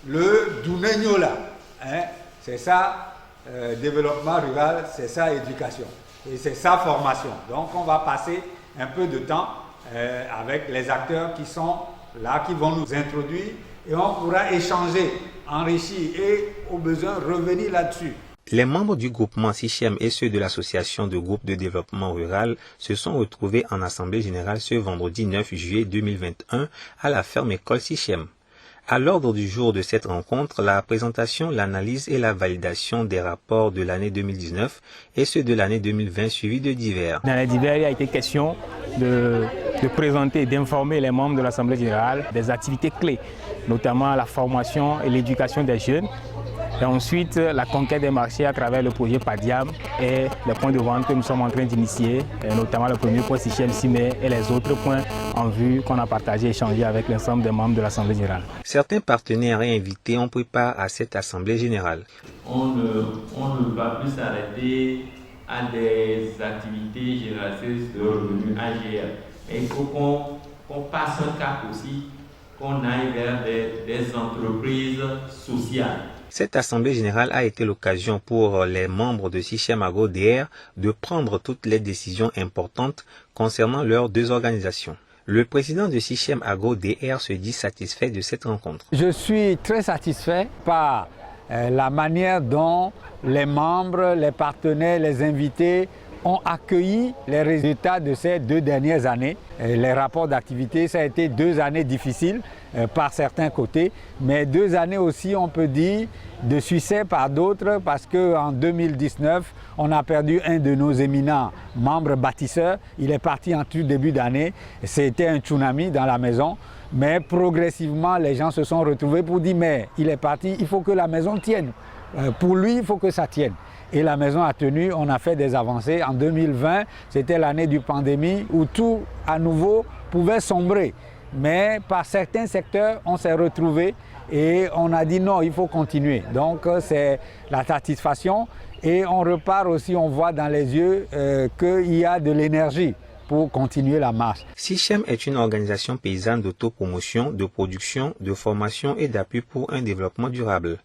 le Dunegnola. Hein? C'est ça, développement rural, c'est ça, éducation. Et c'est ça, formation. Donc on va passer un peu de temps avec les acteurs qui sont là, qui vont nous introduire, et on pourra échanger, enrichir et au besoin revenir là-dessus. Les membres du groupement SICHEM et ceux de l'association de groupes de développement rural se sont retrouvés en assemblée générale ce vendredi 9 juillet 2021 à la ferme école SICHEM. À l'ordre du jour de cette rencontre, la présentation, l'analyse et la validation des rapports de l'année 2019 et ceux de l'année 2020 suivis de divers. Dans les divers, il a été question de présenter, d'informer les membres de l'Assemblée générale des activités clés, notamment la formation et l'éducation des jeunes, et ensuite la conquête des marchés à travers le projet PADIAM et les points de vente que nous sommes en train d'initier, notamment le premier point SICHEM CIME et les autres points en vue qu'on a partagé et échangé avec l'ensemble des membres de l'Assemblée générale. Certains partenaires et invités ont pris part à cette Assemblée générale. On ne va plus s'arrêter à des activités génératrices de revenus AGR. Mais il faut qu'on passe un cap aussi, qu'on aille vers des entreprises sociales. Cette assemblée générale a été l'occasion pour les membres de SICHEM Agro DR de prendre toutes les décisions importantes concernant leurs deux organisations. Le président de SICHEM Agro DR se dit satisfait de cette rencontre. Je suis très satisfait par la manière dont les membres, les partenaires, les invités ont accueilli les résultats de ces 2 dernières années. Les rapports d'activité, ça a été 2 années difficiles par certains côtés, mais 2 années aussi, on peut dire, de succès par d'autres, parce qu'en 2019, on a perdu un de nos éminents membres bâtisseurs. Il est parti en tout début d'année. C'était un tsunami dans la maison. Mais progressivement, les gens se sont retrouvés pour dire, mais il est parti, il faut que la maison tienne. Pour lui, il faut que ça tienne. Et la maison a tenu, on a fait des avancées. En 2020, c'était l'année du pandémie où tout, à nouveau, pouvait sombrer. Mais par certains secteurs, on s'est retrouvés et on a dit non, il faut continuer. Donc c'est la satisfaction et on repart aussi, on voit dans les yeux qu'il y a de l'énergie pour continuer la marche. SICHEM est une organisation paysanne d'autopromotion, de production, de formation et d'appui pour un développement durable.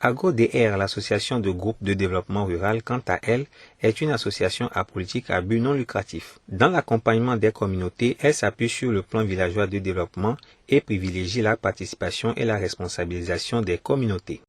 AgroDR, l'association de groupes de développement rural, quant à elle, est une association apolitique à but non lucratif. Dans l'accompagnement des communautés, elle s'appuie sur le plan villageois de développement et privilégie la participation et la responsabilisation des communautés.